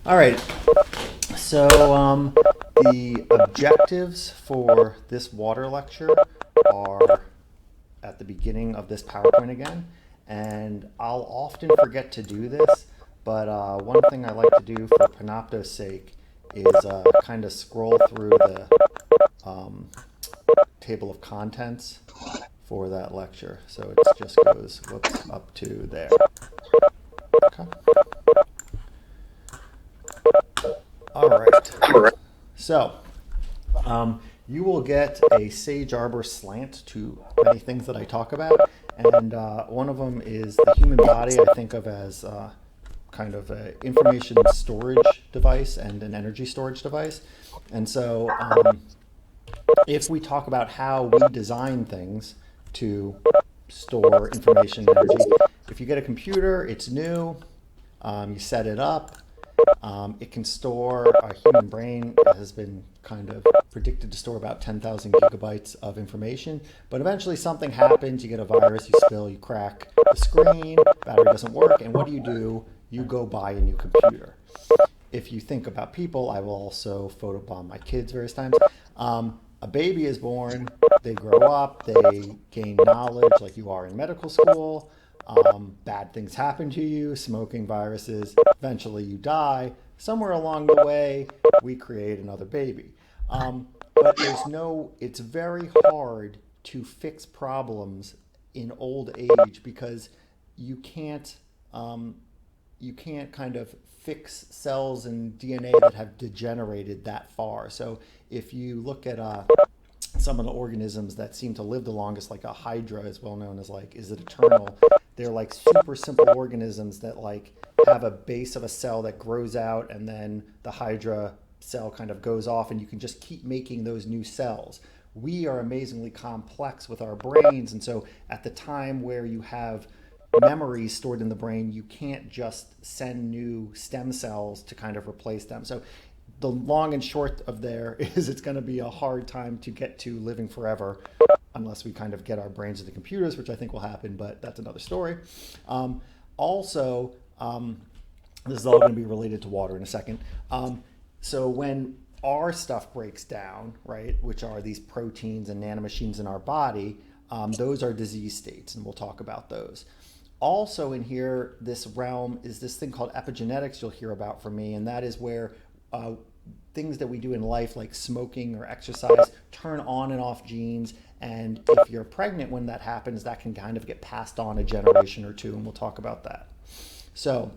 All right. So the objectives for this water lecture are at the beginning of this PowerPoint again, and I'll often forget to do this, but one thing I like to do for Panopto's sake is kind of scroll through the table of contents for that lecture. So it just goes up to there. Okay. All right. So you will get a Sage Arbor slant to many things that I talk about, and one of them is the human body. I think of as kind of an information storage device and an energy storage device. And so if we talk about how we design things to store information and energy, if you get a computer, it's new, you set it up, it can store, a human brain has been kind of predicted to store about 10,000 gigabytes of information, but eventually something happens, you get a virus, you spill, you crack the screen, battery doesn't work, and what do? You go buy a new computer. If you think about people, I will also photobomb my kids various times. A baby is born, they grow up, they gain knowledge like you are in medical school. Bad things happen to you, smoking, viruses, eventually you die. Somewhere along the way, we create another baby. But it's very hard to fix problems in old age because you can't kind of fix cells and DNA that have degenerated that far. So if you look at some of the organisms that seem to live the longest, like a hydra is well known as is it eternal? They're like super simple organisms that have a base of a cell that grows out and then the hydra cell kind of goes off and you can just keep making those new cells. We are amazingly complex with our brains, and so at the time where you have memories stored in the brain, you can't just send new stem cells to kind of replace them. So the long and short of there is it's going to be a hard time to get to living forever unless we kind of get our brains into computers, which I think will happen, but that's another story. Also, this is all going to be related to water in a second. So when our stuff breaks down, right, which are these proteins and nanomachines in our body, those are disease states, and we'll talk about those. Also in here, this realm is this thing called epigenetics you'll hear about from me, and that is where things that we do in life like smoking or exercise turn on and off genes, and if you're pregnant when that happens, that can kind of get passed on a generation or two, and we'll talk about that. So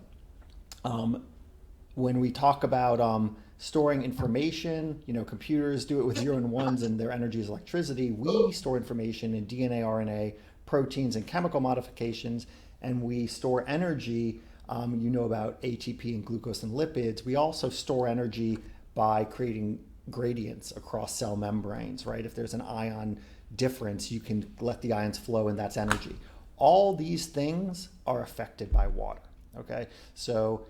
when we talk about storing information, computers do it with 0 and 1s and their energy is electricity. We store information in DNA, RNA, proteins, and chemical modifications, and we store energy. About ATP and glucose and lipids. We also store energy by creating gradients across cell membranes, right? If there's an ion difference, you can let the ions flow, and that's energy. All these things are affected by water, okay? So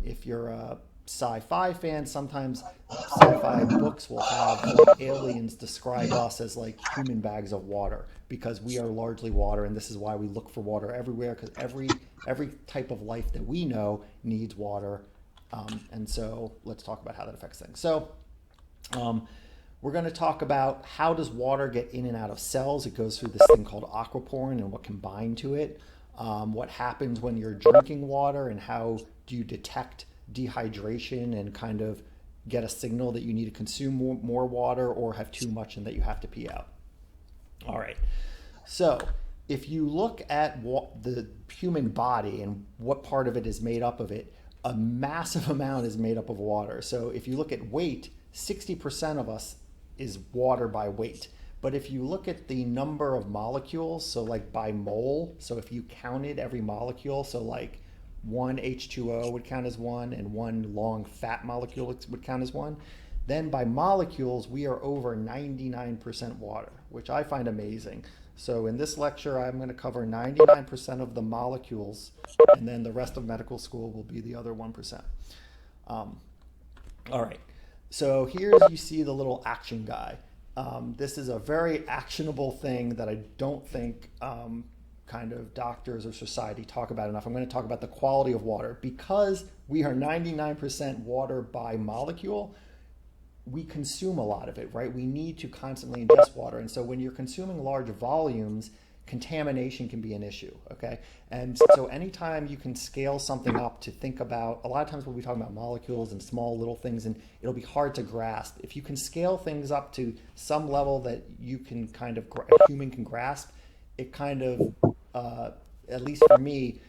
if you're a sci-fi fan, sometimes sci-fi books will have aliens describe us as like human bags of water because we are largely water, and this is why we look for water everywhere, because every type of life that we know needs water. And so let's talk about how that affects things. So we're going to talk about how does water get in and out of cells. It goes through this thing called aquaporin and what can bind to it. What happens when you're drinking water, and how do you detect dehydration and kind of get a signal that you need to consume more water or have too much and that you have to pee out. All right. So if you look at the human body and what part of it is made up of it, a massive amount is made up of water. So if you look at weight, 60% of us is water by weight. But if you look at the number of molecules, so like by mole, so if you counted every molecule, so like one H2O would count as one and one long fat molecule would count as one, then by molecules, we are over 99% water, which I find amazing. So in this lecture, I'm going to cover 99% of the molecules, and then the rest of medical school will be the other 1%. All right, so here's, you see the little action guy. This is a very actionable thing that I don't think kind of doctors or society talk about enough. I'm going to talk about the quality of water. Because we are 99% water by molecule, we consume a lot of it, right? We need to constantly ingest water. And so when you're consuming large volumes, contamination can be an issue, okay? And so anytime you can scale something up to think about, a lot of times we'll be talking about molecules and small little things, and it'll be hard to grasp. If you can scale things up to some level that you can kind of, a human can grasp, it kind of, at least for me,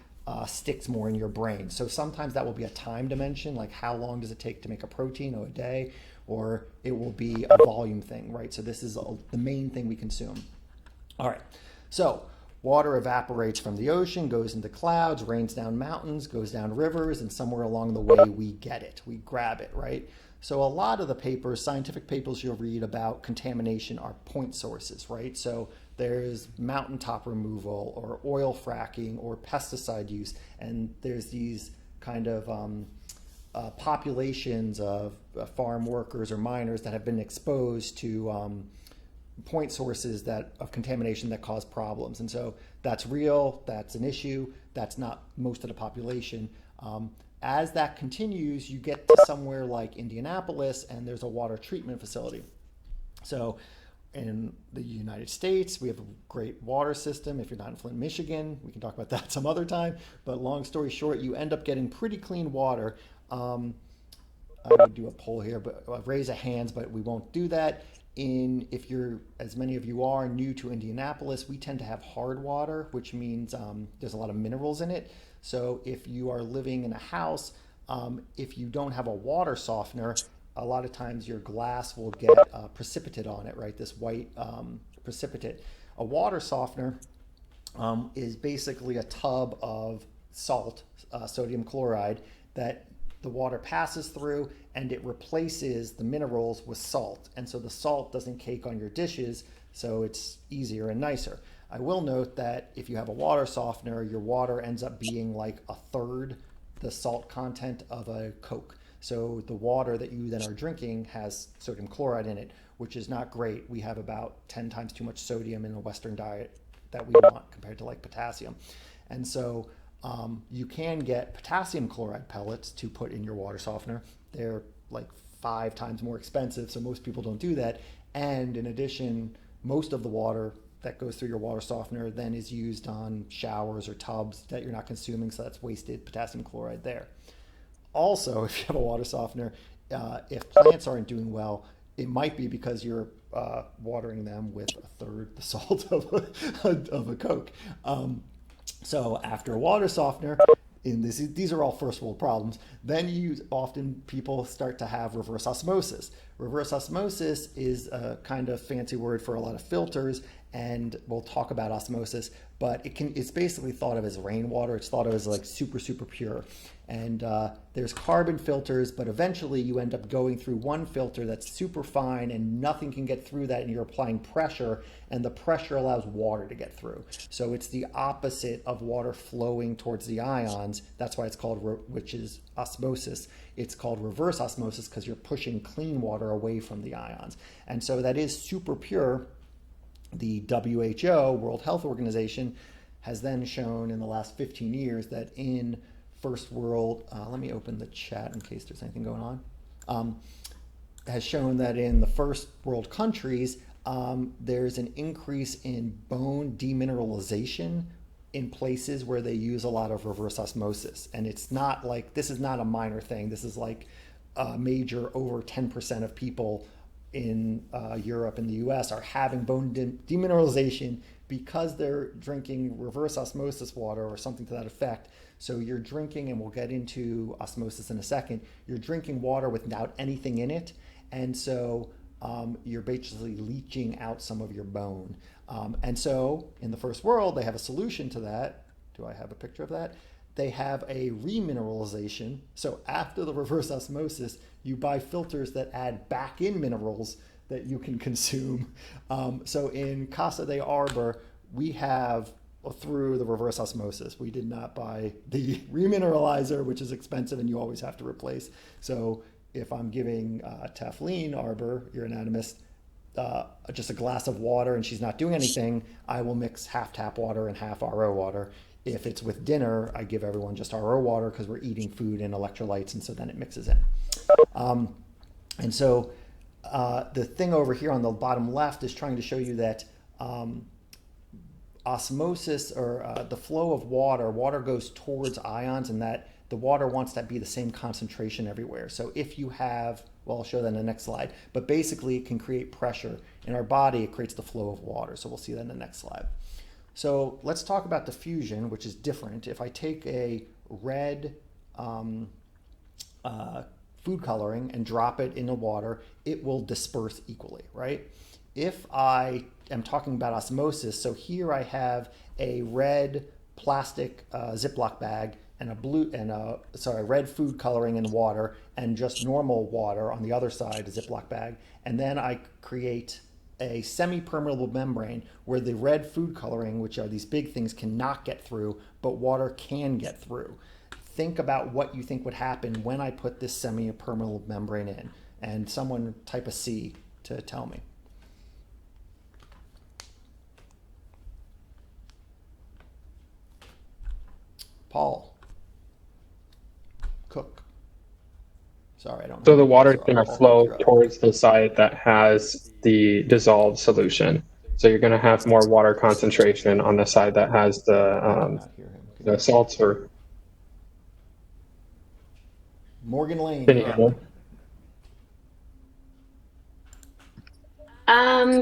sticks more in your brain. So sometimes that will be a time dimension, like how long does it take to make a protein or a day, or it will be a volume thing, right? So this is the main thing we consume. All right, so water evaporates from the ocean, goes into clouds, rains down mountains, goes down rivers, and somewhere along the way we get it, we grab it, right? So a lot of the papers, scientific papers you'll read about contamination are point sources, right? So there's mountaintop removal or oil fracking or pesticide use, and there's these kind of populations of farm workers or miners that have been exposed to point sources of contamination that cause problems. And so that's real, that's an issue, that's not most of the population. As that continues, you get to somewhere like Indianapolis and there's a water treatment facility. So in the United States, we have a great water system. If you're not in Flint, Michigan, we can talk about that some other time. But long story short, you end up getting pretty clean water. I would do a poll here, but raise a hands, but we won't do that. If you're, as many of you are, new to Indianapolis, we tend to have hard water, which means there's a lot of minerals in it. So if you are living in a house, if you don't have a water softener, a lot of times your glass will get precipitate on it, right? This white precipitate. A water softener is basically a tub of salt, sodium chloride, that the water passes through and it replaces the minerals with salt. And so the salt doesn't cake on your dishes, so it's easier and nicer. I will note that if you have a water softener, your water ends up being like a third the salt content of a Coke. So the water that you then are drinking has sodium chloride in it, which is not great. We have about 10 times too much sodium in a Western diet that we want compared to like potassium. And so you can get potassium chloride pellets to put in your water softener. They're like 5 times more expensive, so most people don't do that. And in addition, most of the water that goes through your water softener then is used on showers or tubs that you're not consuming, so that's wasted potassium chloride there. Also, if you have a water softener, if plants aren't doing well, it might be because you're watering them with a third the salt of a Coke. So after a water softener, these are all first world problems, then people start to have reverse osmosis. Reverse osmosis is a kind of fancy word for a lot of filters, and we'll talk about osmosis, but it's basically thought of as rainwater. It's thought of as like super, super pure. And there's carbon filters, but eventually you end up going through one filter that's super fine and nothing can get through that, and you're applying pressure, and the pressure allows water to get through. So it's the opposite of water flowing towards the ions. That's why it's called, which is osmosis. It's called reverse osmosis because you're pushing clean water away from the ions. And so that is super pure. The WHO, World Health Organization, has then shown in the last 15 years that in first world, let me open the chat in case there's anything going on, has shown that in the first world countries, there's an increase in bone demineralization in places where they use a lot of reverse osmosis. And it's not like, this is not a minor thing. This is like a major, over 10% of people in Europe and the US are having bone demineralization because they're drinking reverse osmosis water or something to that effect. So you're drinking, and we'll get into osmosis in a second, you're drinking water without anything in it. And so you're basically leaching out some of your bone. And so in the first world, they have a solution to that. Do I have a picture of that? They have a remineralization. So after the reverse osmosis, you buy filters that add back in minerals that you can consume. So in Casa de Arbor, we have, through the reverse osmosis, we did not buy the remineralizer, which is expensive and you always have to replace. So if I'm giving Teflene Arbor, your anatomist, just a glass of water and she's not doing anything, I will mix half tap water and half RO water. If it's with dinner, I give everyone just RO water because we're eating food and electrolytes, and so then it mixes in. And so the thing over here on the bottom left is trying to show you that osmosis, or the flow of water goes towards ions, and that the water wants to be the same concentration everywhere. So if you have, well, I'll show that in the next slide, but basically it can create pressure. In our body, it creates the flow of water. So we'll see that in the next slide. So let's talk about diffusion, which is different. If I take a red food coloring and drop it in the water, it will disperse equally, right? If I am talking about osmosis, so here I have a red plastic Ziploc bag and red food coloring in water and just normal water on the other side, a Ziploc bag, and then I create a semi-permeable membrane where the red food coloring, which are these big things, cannot get through, but water can get through. Think about what you think would happen when I put this semi-permeable membrane in, and someone type a C to tell me. Paul. Cook. Sorry, I don't know. So the water is going to flow towards the side that has the dissolved solution. So you're going to have more water concentration on the side that has the salts. Or Morgan Lane.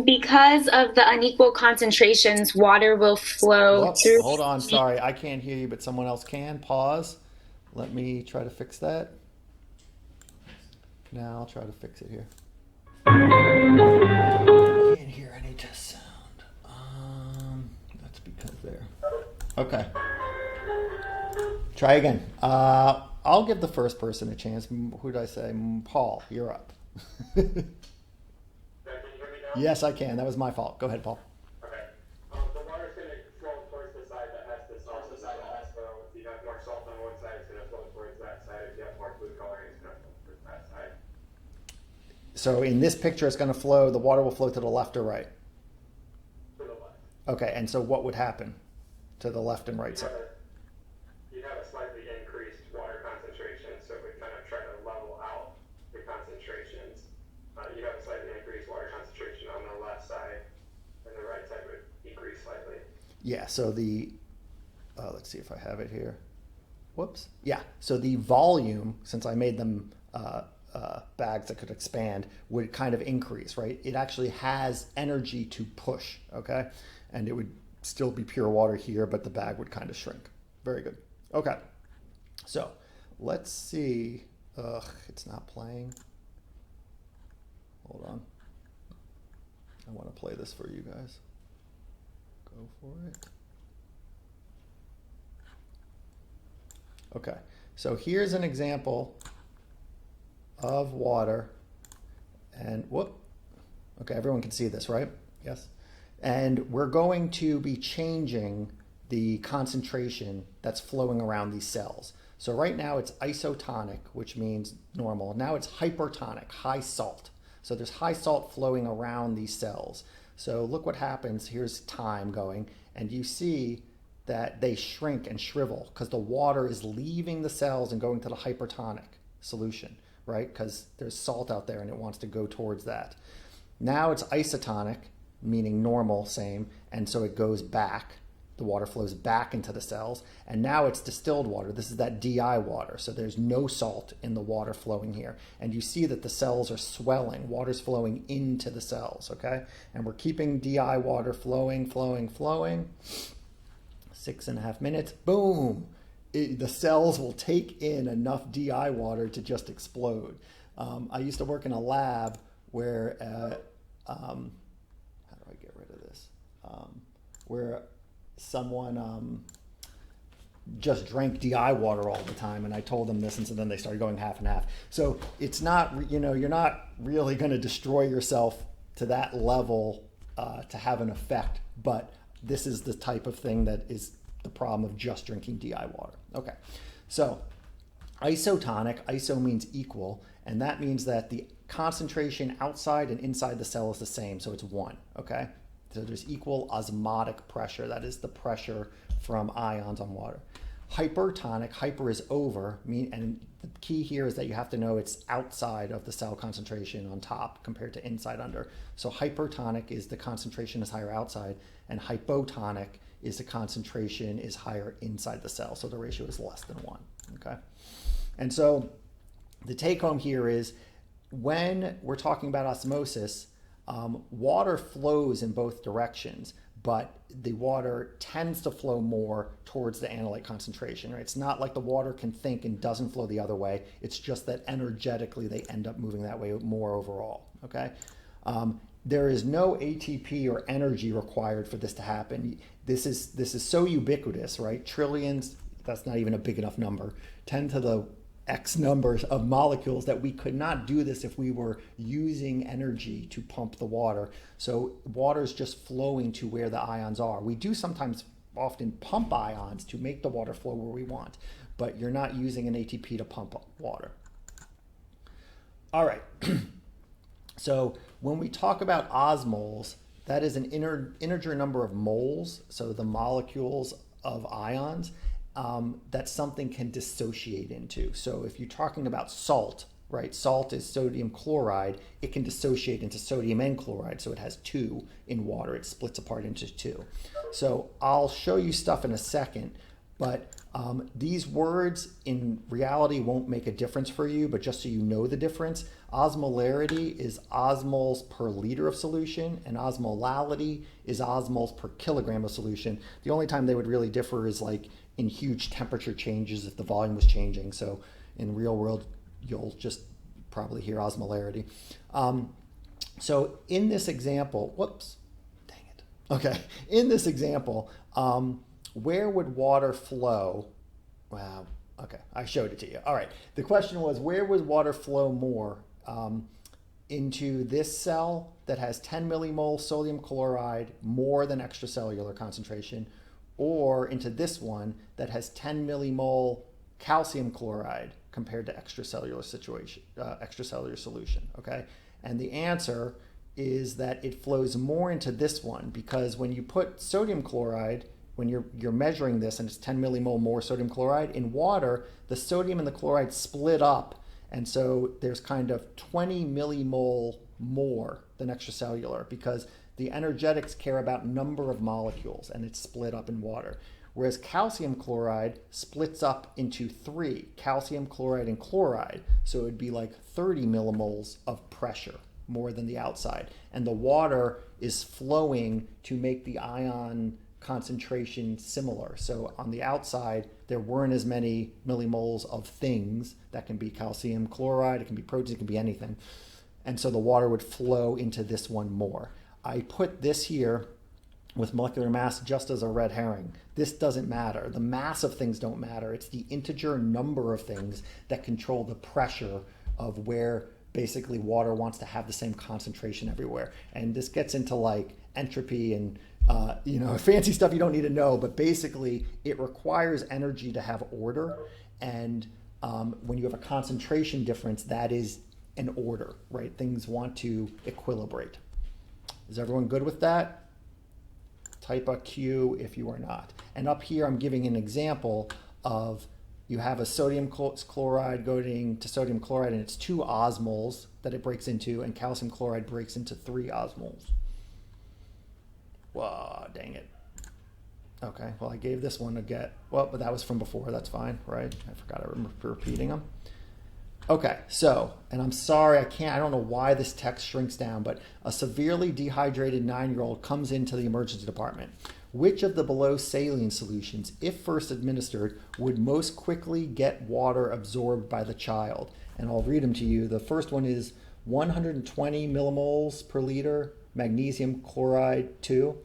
Because of the unequal concentrations, water will flow through. Hold on, sorry, I can't hear you, but someone else can. Pause. Let me try to fix that. Now I'll try to fix it here. I can't hear any test sound. That's because there. Okay. Try again. I'll give the first person a chance. Who did I say? Paul, you're up. Yes, I can. That was my fault. Go ahead, Paul. Okay. The water's going to flow towards the side that has the salt. The side that has flow. If you have more salt on one side, it's going to flow towards that side. If you have more food coloring, it's going to flow towards that side. So in this picture, it's going to flow. The water will flow to the left or right? To the left. Okay, and so what would happen to the left and right side? You'd have a slightly increased water concentration, so we kind of try to level out the concentrations. You have a slightly increased water concentration on the left side, and the right side would decrease slightly. Yeah, so the, let's see if I have it here. Whoops. Yeah, so the volume, since I made them bags that could expand, would kind of increase, right? It actually has energy to push, okay? And it would still be pure water here, but the bag would kind of shrink. Very good. Okay, so let's see. It's not playing. Hold on. I want to play this for you guys. Go for it. Okay, so here's an example of water, and whoop. Okay, everyone can see this, right? Yes. And we're going to be changing the concentration that's flowing around these cells. So right now it's isotonic, which means normal. Now it's hypertonic, high salt. So there's high salt flowing around these cells. So look what happens. Here's time going, and you see that they shrink and shrivel because the water is leaving the cells and going to the hypertonic solution, right? Because there's salt out there and it wants to go towards that. Now it's isotonic, meaning normal, same, and so it goes back. The water flows back into the cells, and now it's distilled water. This is that DI water, so there's no salt in the water flowing here. And you see that the cells are swelling. Water's flowing into the cells, okay? And we're keeping DI water flowing, flowing, flowing. 6.5 minutes, boom! The cells will take in enough DI water to just explode. I used to work in a lab where, how do I get rid of this? Where someone just drank DI water all the time, and I told them this, and so then they started going half and half. So it's not, you know, you're not really going to destroy yourself to that level to have an effect, but this is the type of thing that is the problem of just drinking DI water. Okay, so isotonic, iso means equal, and that means that the concentration outside and inside the cell is the same, so it's 1, okay? So there's equal osmotic pressure. That is the pressure from ions on water. Hypertonic, hyper is over, and the key here is that you have to know it's outside of the cell concentration on top compared to inside under. So hypertonic is the concentration is higher outside, and hypotonic is the concentration is higher inside the cell. So the ratio is less than 1, okay? And so the take home here is when we're talking about osmosis, water flows in both directions, but the water tends to flow more towards the analyte concentration, right? It's not like the water can think and doesn't flow the other way. It's just that energetically they end up moving that way more overall, okay? There is no ATP or energy required for this to happen. This is so ubiquitous, right? Trillions, that's not even a big enough number, 10 to the X numbers of molecules that we could not do this if we were using energy to pump the water. So water is just flowing to where the ions are. We do sometimes often pump ions to make the water flow where we want, but you're not using an ATP to pump water. All right. So when we talk about osmoles, that is an integer number of moles, so the molecules of ions, that something can dissociate into. So if you're talking about salt, right? Salt is sodium chloride. It can dissociate into sodium and chloride. So it has 2 in water. It splits apart into 2. So I'll show you stuff in a second, but these words in reality won't make a difference for you, but just so you know the difference, osmolarity is osmoles per liter of solution, and osmolality is osmoles per kilogram of solution. The only time they would really differ is like in huge temperature changes if the volume was changing. So in real world, you'll just probably hear osmolarity. So in this example, whoops, dang it. Okay, in this example, where would water flow? Wow, okay, I showed it to you. All right, the question was, where would water flow more? Into this cell that has 10 millimole sodium chloride, more than extracellular concentration, or into this one that has 10 millimole calcium chloride compared to extracellular solution, okay? And the answer is that it flows more into this one, because when you put sodium chloride, when you're measuring this and it's 10 millimole more sodium chloride, in water, the sodium and the chloride split up, and so there's kind of 20 millimole more than extracellular, because the energetics care about number of molecules, and it's split up in water. Whereas calcium chloride splits up into 3, calcium chloride and chloride, so it would be like 30 millimoles of pressure more than the outside. And the water is flowing to make the ion concentration similar. So on the outside, there weren't as many millimoles of things. That can be calcium chloride, it can be protein, it can be anything. And so the water would flow into this one more. I put this here with molecular mass just as a red herring. This doesn't matter. The mass of things don't matter. It's the integer number of things that control the pressure of where basically water wants to have the same concentration everywhere. And this gets into like entropy and fancy stuff you don't need to know, but basically it requires energy to have order. And when you have a concentration difference, that is an order, right? Things want to equilibrate. Is everyone good with that? Type a Q if you are not. And up here, I'm giving an example of you have a sodium chloride going to sodium chloride, and it's 2 osmoles that it breaks into, and calcium chloride breaks into 3 osmoles. Whoa, dang it. Okay, well, I gave this one a get. Well, but that was from before. That's fine, right? I forgot I remember repeating them. Okay, so, and I'm sorry, I don't know why this text shrinks down, but a severely dehydrated 9-year-old comes into the emergency department. Which of the below saline solutions, if first administered, would most quickly get water absorbed by the child? And I'll read them to you. The first one is 120 millimoles per liter, magnesium chloride 2,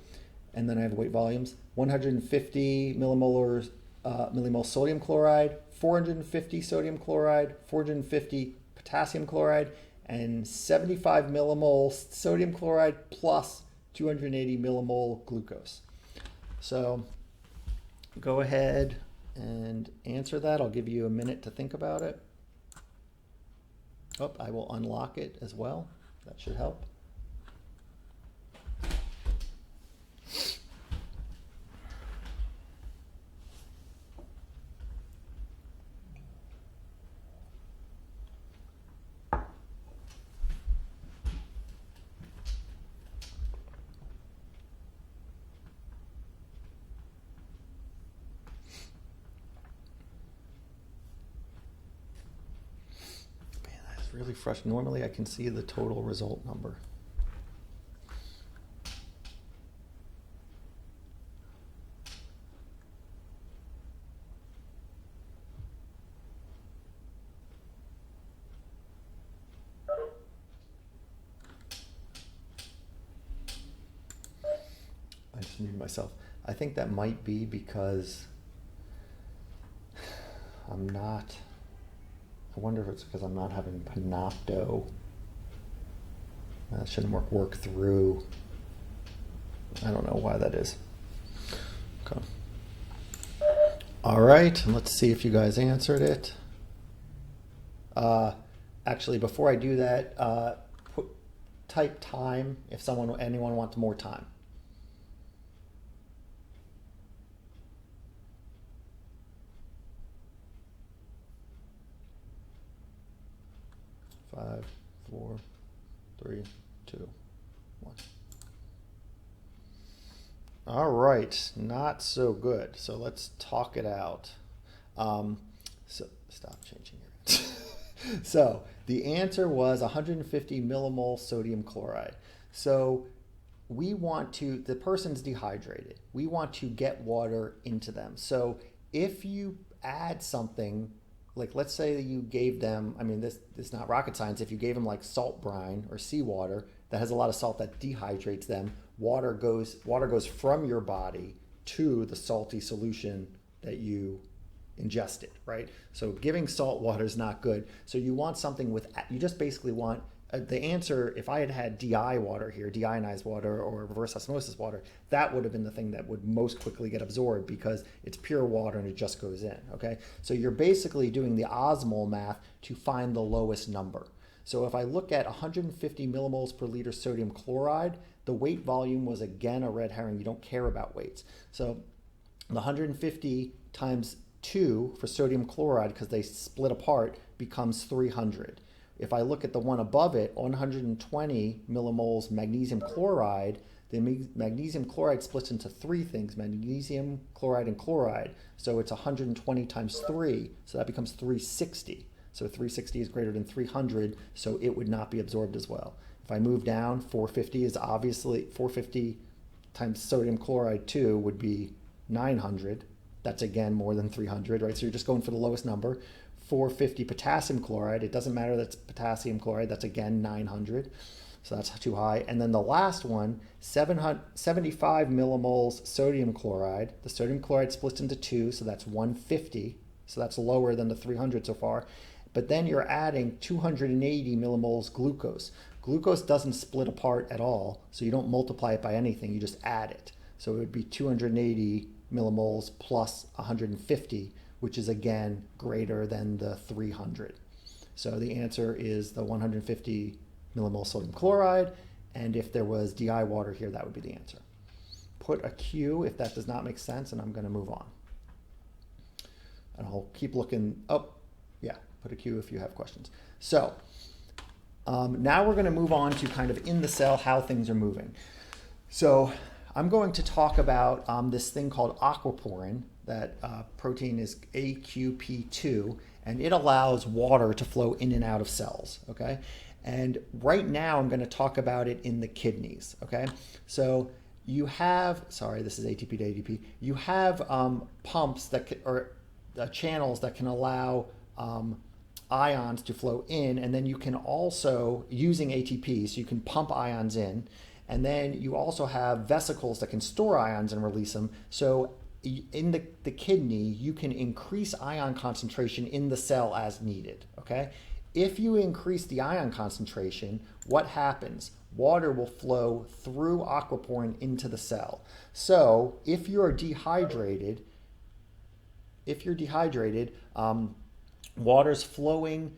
and then I have weight volumes, 150 millimole sodium chloride, 450 sodium chloride, 450 potassium chloride, and 75 millimole sodium chloride plus 280 millimole glucose. So go ahead and answer that. I'll give you a minute to think about it. Oh, I will unlock it as well. That should help. Really fresh. Normally I can see the total result number. I just muted myself. I think that might be because I'm not, I wonder if it's because I'm not having Panopto. That shouldn't work through. I don't know why that is. Okay. All right, let's see if you guys answered it. Actually, before I do that, type time if anyone wants more time. 5, 4, 3, 2, 1. All right, not so good. So let's talk it out. So stop changing your So the answer was 150 millimole sodium chloride. So we want to, the person's dehydrated. We want to get water into them. So if you add something, like let's say that you gave them, I mean, this is not rocket science. If you gave them like salt brine or seawater that has a lot of salt that dehydrates them, water goes from your body to the salty solution that you ingested, right? So giving salt water is not good. So you want something with, you just basically want, the answer, if I had DI water here, deionized water or reverse osmosis water, that would have been the thing that would most quickly get absorbed because it's pure water and it just goes in, okay? So you're basically doing the osmol math to find the lowest number. So if I look at 150 millimoles per liter sodium chloride, the weight volume was again a red herring. You don't care about weights. So the 150 times 2 for sodium chloride, because they split apart, becomes 300. If I look at the one above it, 120 millimoles magnesium chloride, the magnesium chloride splits into 3 things, magnesium, chloride, and chloride. So it's 120 times 3, so that becomes 360. So 360 is greater than 300, so it would not be absorbed as well. If I move down, 450 is obviously, 450 times sodium chloride 2 would be 900. That's again more than 300, right? So you're just going for the lowest number. 450 potassium chloride, it doesn't matter that's potassium chloride, that's again 900. So that's too high. And then the last one, 75 millimoles sodium chloride. The sodium chloride splits into 2, so that's 150. So that's lower than the 300 so far. But then you're adding 280 millimoles glucose. Glucose doesn't split apart at all, so you don't multiply it by anything, you just add it. So it would be 280 millimoles plus 150, which is again greater than the 300. So the answer is the 150 millimole sodium chloride, and if there was DI water here, that would be the answer. Put a Q if that does not make sense, and I'm going to move on. And I'll keep looking. Oh, yeah, put a Q if you have questions. So now we're going to move on to kind of in the cell how things are moving. So I'm going to talk about this thing called aquaporin. That protein is AQP2, and it allows water to flow in and out of cells, okay? And right now I'm going to talk about it in the kidneys, okay? So you have, sorry, this is ATP to ADP. You have pumps that can, or channels that can allow ions to flow in, and then you can also, using ATP, so you can pump ions in, and then you also have vesicles that can store ions and release them. So in the kidney, you can increase ion concentration in the cell as needed, okay? If you increase the ion concentration, what happens? Water will flow through aquaporin into the cell. So if you're dehydrated, water's flowing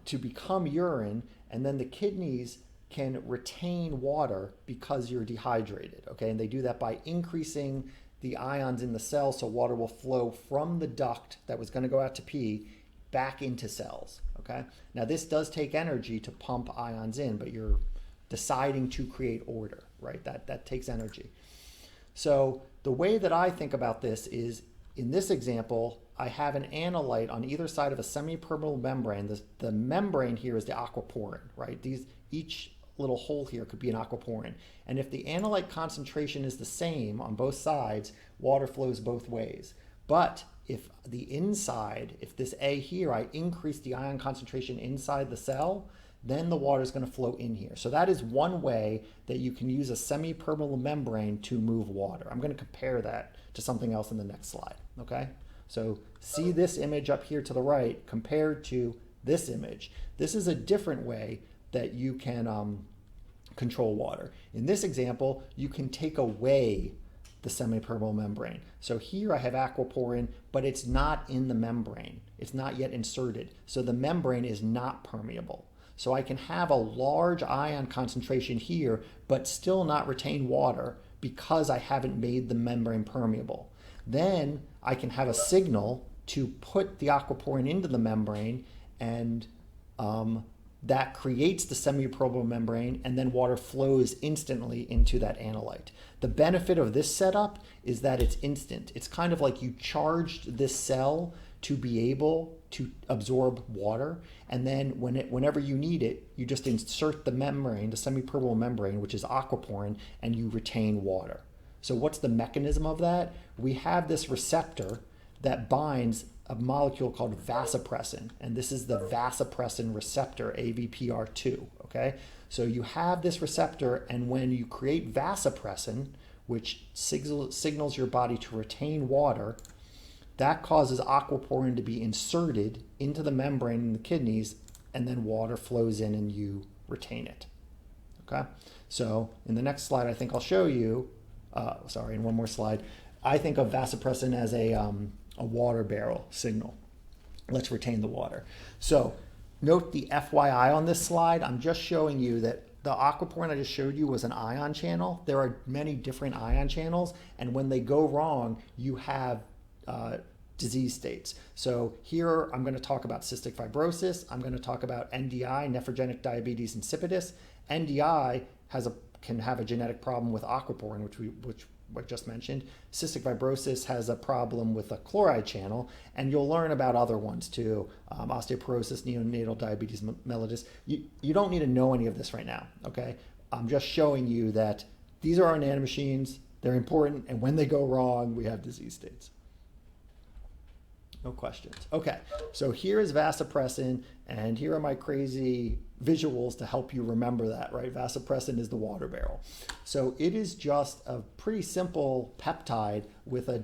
to become urine, and then the kidneys can retain water because you're dehydrated, okay? And they do that by increasing the ions in the cell, so water will flow from the duct that was going to go out to pee back into cells, okay? Now this does take energy to pump ions in, but you're deciding to create order, right? That takes energy. So the way that I think about this is, in this example, I have an analyte on either side of a semi-permeable membrane. The membrane here is the aquaporin, right? Each little hole here could be an aquaporin. And if the analyte concentration is the same on both sides, water flows both ways. But if the inside, if this A here, I increase the ion concentration inside the cell, then the water is going to flow in here. So that is one way that you can use a semi-permeable membrane to move water. I'm going to compare that to something else in the next slide, okay? So see this image up here to the right compared to this image. This is a different way that you can control water. In this example, you can take away the semi-permeable membrane. So here I have aquaporin, but it's not in the membrane. It's not yet inserted. So the membrane is not permeable. So I can have a large ion concentration here, but still not retain water because I haven't made the membrane permeable. Then I can have a signal to put the aquaporin into the membrane, and that creates the semi-permeable membrane, and then water flows instantly into that analyte. The benefit of this setup is that it's instant. It's kind of like you charged this cell to be able to absorb water, and then whenever you need it, you just insert the membrane, the semi-permeable membrane, which is aquaporin, and you retain water. So what's the mechanism of that? We have this receptor that binds a molecule called vasopressin, and this is the vasopressin receptor, AVPR2, okay? So you have this receptor, and when you create vasopressin, which signals your body to retain water, that causes aquaporin to be inserted into the membrane in the kidneys, and then water flows in and you retain it, okay? So in the next slide, I think I'll show you, in one more slide, I think of vasopressin as a water barrel signal. Let's retain the water. So note the FYI on this slide. I'm just showing you that the aquaporin I just showed you was an ion channel. There are many different ion channels, and when they go wrong, you have disease states. So here I'm going to talk about cystic fibrosis. I'm going to talk about NDI, nephrogenic diabetes insipidus. NDI can have a genetic problem with aquaporin, which I just mentioned. Cystic fibrosis has a problem with a chloride channel, and you'll learn about other ones too. Osteoporosis, neonatal diabetes mellitus. You don't need to know any of this right now, okay? I'm just showing you that these are our nanomachines. They're important, and when they go wrong, we have disease states. No questions. Okay, so here is vasopressin, and here are my crazy visuals to help you remember that, right? Vasopressin is the water barrel. So it is just a pretty simple peptide with a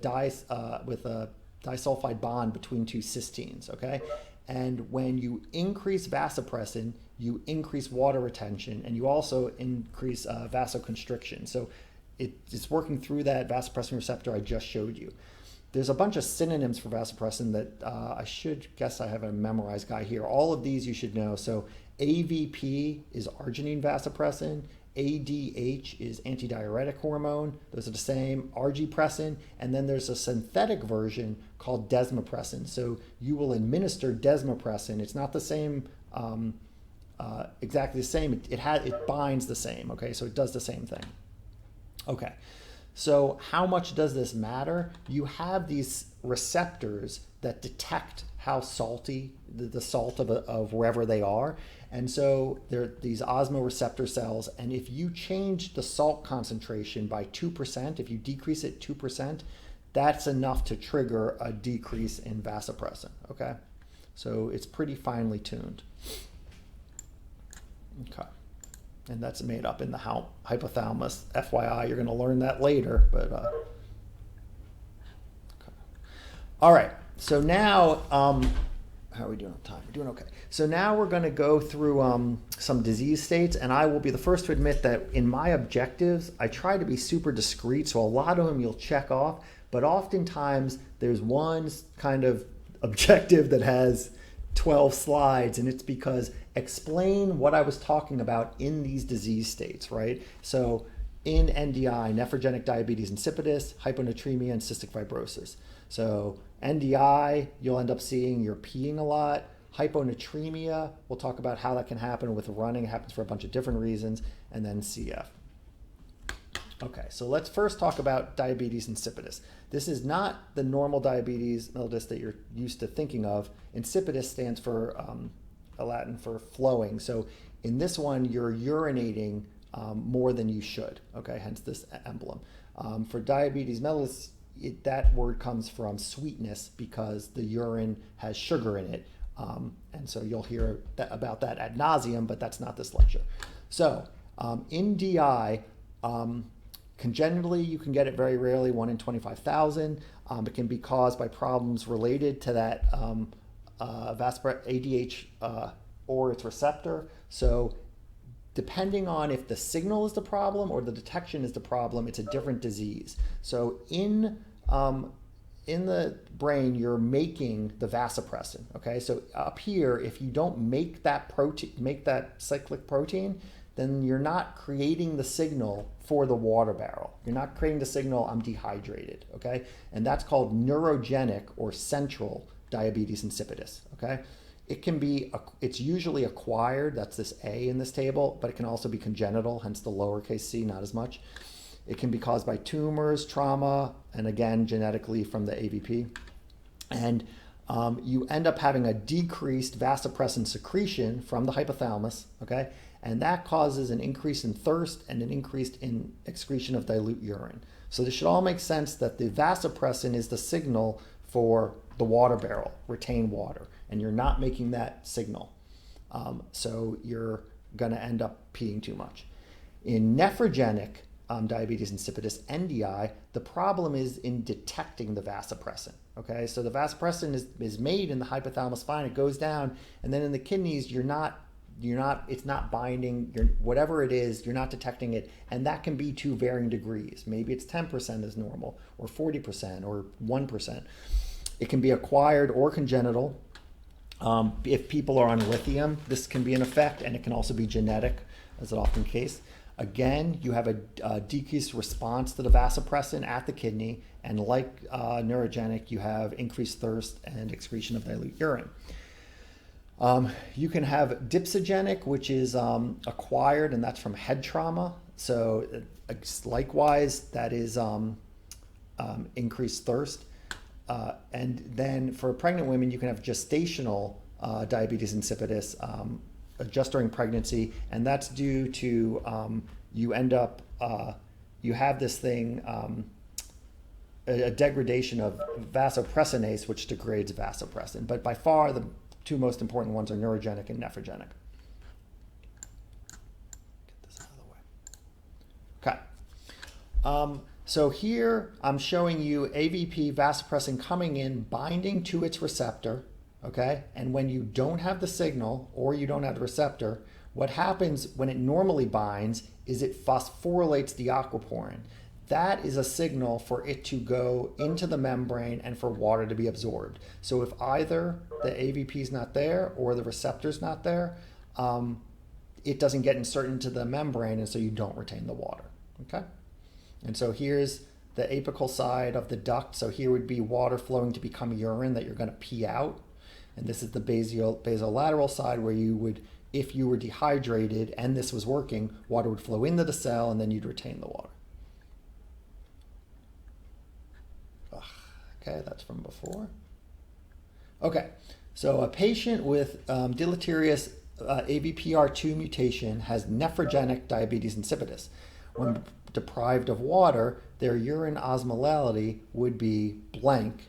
disulfide bond between two cysteines, okay? And when you increase vasopressin, you increase water retention, and you also increase vasoconstriction. So it's working through that vasopressin receptor I just showed you. There's a bunch of synonyms for vasopressin that I have a memorized guy here. All of these you should know. So AVP is arginine vasopressin. ADH is antidiuretic hormone. Those are the same. Argipressin. And then there's a synthetic version called desmopressin. So you will administer desmopressin. It's not the same, exactly the same. It binds the same. Okay, so it does the same thing. Okay. So how much does this matter? You have these receptors that detect how salty, the salt of wherever they are. And so they're these osmoreceptor cells. And if you change the salt concentration by 2%, if you decrease it 2%, that's enough to trigger a decrease in vasopressin, okay? So it's pretty finely tuned. Okay. And that's made up in the hypothalamus. FYI, you're going to learn that later. But okay. All right. So now, how are we doing on time? We're doing okay. So now we're going to go through some disease states, and I will be the first to admit that in my objectives, I try to be super discreet. So a lot of them you'll check off, but oftentimes there's one kind of objective that has 12 slides, and it's because explain what I was talking about in these disease states, right? So in NDI, nephrogenic diabetes insipidus, hyponatremia, and cystic fibrosis. So NDI, you'll end up seeing you're peeing a lot. Hyponatremia, we'll talk about how that can happen with running. It happens for a bunch of different reasons. And then CF. Okay, so let's first talk about diabetes insipidus. This is not the normal diabetes mellitus that you're used to thinking of. Insipidus stands for a Latin for flowing. So in this one, you're urinating more than you should, okay, hence this emblem. For diabetes mellitus, that word comes from sweetness because the urine has sugar in it. And so you'll hear about that ad nauseum, but that's not this lecture. So in DI, congenitally, you can get it very rarely, 1 in 25,000. It can be caused by problems related to that ADH or its receptor. So depending on if the signal is the problem or the detection is the problem, it's a different disease. So in the brain, you're making the vasopressin. Okay, so up here, if you don't make that protein, make that cyclic protein, then you're not creating the signal for the water barrel. You're not creating the signal, I'm dehydrated, okay? And that's called neurogenic or central diabetes insipidus, okay? It can be, it's usually acquired, that's this A in this table, but it can also be congenital, hence the lowercase c, not as much. It can be caused by tumors, trauma, and again, genetically from the AVP. And you end up having a decreased vasopressin secretion from the hypothalamus, okay? And that causes an increase in thirst and an increase in excretion of dilute urine. So this should all make sense that the vasopressin is the signal for the water barrel, retain water, and you're not making that signal. So you're gonna end up peeing too much. In nephrogenic diabetes insipidus, NDI, the problem is in detecting the vasopressin, okay? So the vasopressin is made in the hypothalamus spine, it goes down, and then in the kidneys, it's not binding, whatever it is, you're not detecting it, and that can be to varying degrees. Maybe it's 10% is normal, or 40%, or 1%. It can be acquired or congenital. If people are on lithium, this can be an effect, and it can also be genetic, as is often the case. Again, you have a decreased response to the vasopressin at the kidney, and like neurogenic, you have increased thirst and excretion of dilute urine. You can have dipsogenic, which is acquired, and that's from head trauma. So likewise, that is increased thirst. And then for pregnant women, you can have gestational diabetes insipidus just during pregnancy, and that's due to you end up, you have this thing, a degradation of vasopressinase, which degrades vasopressin. But by far, the two most important ones are neurogenic and nephrogenic. Get this out of the way. Okay. So here I'm showing you AVP vasopressin coming in, binding to its receptor, okay? And when you don't have the signal or you don't have the receptor, what happens when it normally binds is it phosphorylates the aquaporin. That is a signal for it to go into the membrane and for water to be absorbed. So if either the AVP is not there or the receptor is not there, it doesn't get inserted into the membrane, and so you don't retain the water, okay? And so here's the apical side of the duct. So here would be water flowing to become urine that you're going to pee out. And this is the basolateral side where you would, if you were dehydrated and this was working, water would flow into the cell and then you'd retain the water. Okay, that's from before. Okay, so a patient with deleterious ABPR2 mutation has nephrogenic diabetes insipidus. When deprived of water, their urine osmolality would be blank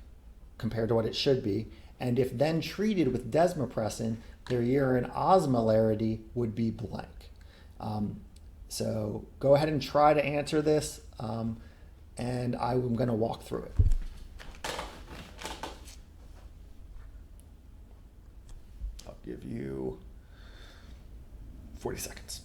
compared to what it should be. And if then treated with desmopressin, their urine osmolarity would be blank. So go ahead and try to answer this, and I'm going to walk through it. I'll give you 40 seconds.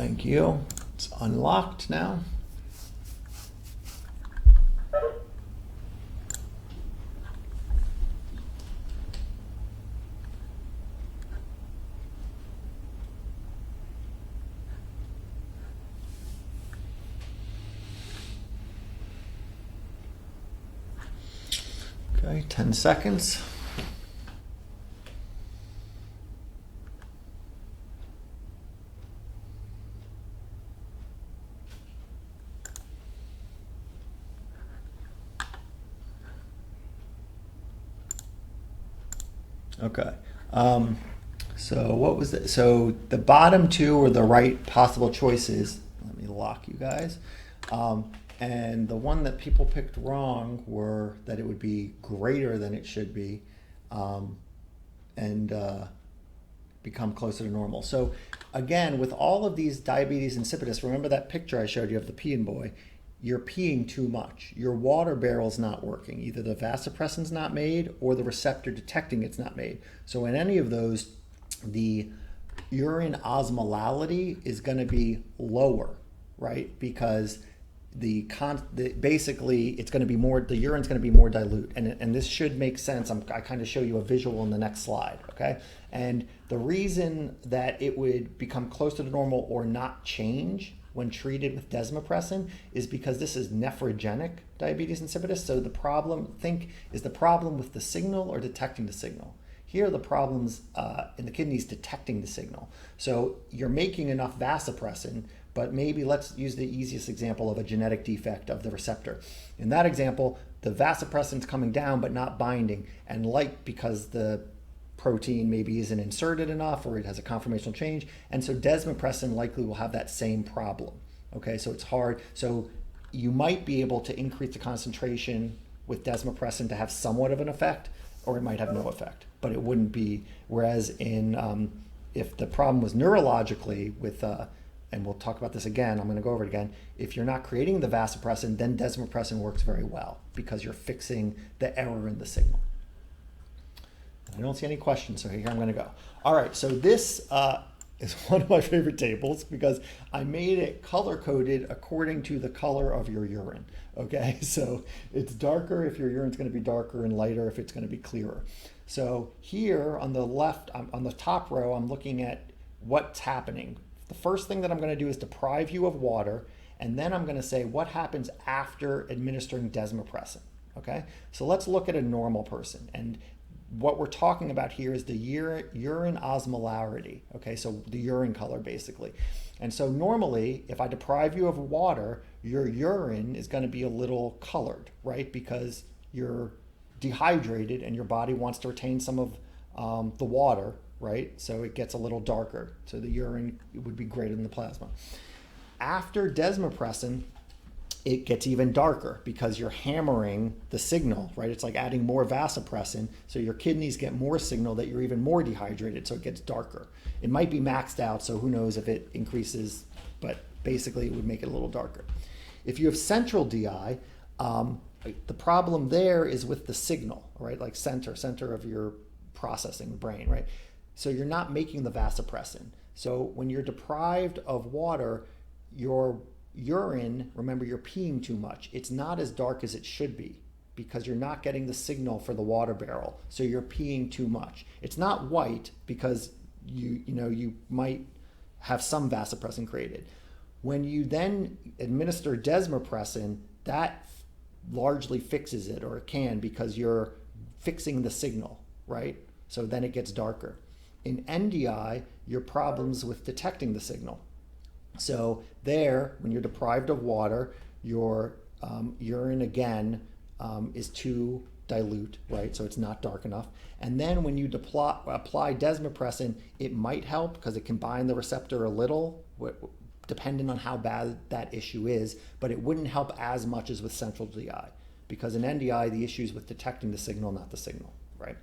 Thank you. It's unlocked now. Okay, 10 seconds. Okay. So what was it? So the bottom two were the right possible choices. Let me lock you guys. And the one that people picked wrong were that it would be greater than it should be, and become closer to normal. So again, with all of these diabetes insipidus, remember that picture I showed you of the peeing boy? You're peeing too much. Your water barrel's not working. Either the vasopressin's not made or the receptor detecting it's not made. So in any of those, the urine osmolality is going to be lower, right? Because basically it's going to be more, the urine's going to be more dilute, and this should make sense. I kind of show you a visual in the next slide, okay? And the reason that it would become closer to normal or not change when treated with desmopressin is because this is nephrogenic diabetes insipidus. So the problem, is the problem with the signal or detecting the signal? Here, the problem's in the kidneys detecting the signal. So you're making enough vasopressin, but maybe let's use the easiest example of a genetic defect of the receptor. In that example, the vasopressin's coming down but not binding, and because the protein maybe isn't inserted enough or it has a conformational change, and so desmopressin likely will have that same problem. Okay, so it's hard. So you might be able to increase the concentration with desmopressin to have somewhat of an effect, or it might have no effect, but it wouldn't be. Whereas in if the problem was neurologically with and we'll talk about this again, I'm going to go over it again. If you're not creating the vasopressin, then desmopressin works very well because you're fixing the error in the signal. I don't see any questions, so here I'm going to go. All right, so this is one of my favorite tables because I made it color-coded according to the color of your urine, okay? So it's darker if your urine's going to be darker and lighter if it's going to be clearer. So here on the left, on the top row, I'm looking at what's happening. The first thing that I'm going to do is deprive you of water, and then I'm going to say what happens after administering desmopressin, okay? So let's look at a normal person, and what we're talking about here is the urine osmolarity, okay? So the urine color, basically. And so normally, if I deprive you of water, your urine is going to be a little colored, right? Because you're dehydrated and your body wants to retain some of the water, right? So it gets a little darker. So the urine would be greater than the plasma. After desmopressin, it gets even darker because you're hammering the signal, right? It's like adding more vasopressin, so your kidneys get more signal that you're even more dehydrated, so it gets darker. It might be maxed out, so who knows if it increases, but basically it would make it a little darker. If you have central DI, the problem there is with the signal, right? Like center of your processing brain, right? So you're not making the vasopressin. So when you're deprived of water, your urine, remember you're peeing too much. It's not as dark as it should be because you're not getting the signal for the water barrel. So you're peeing too much. It's not white because you might have some vasopressin created. When you then administer desmopressin, that largely fixes it, or it can, because you're fixing the signal, right? So then it gets darker. In NDI, your problems with detecting the signal. So there, when you're deprived of water, your urine again is too dilute, right? So it's not dark enough. And then when you apply desmopressin, it might help because it can bind the receptor a little, depending on how bad that issue is, but it wouldn't help as much as with central DI, because in NDI, the issue is with detecting the signal, not the signal, right?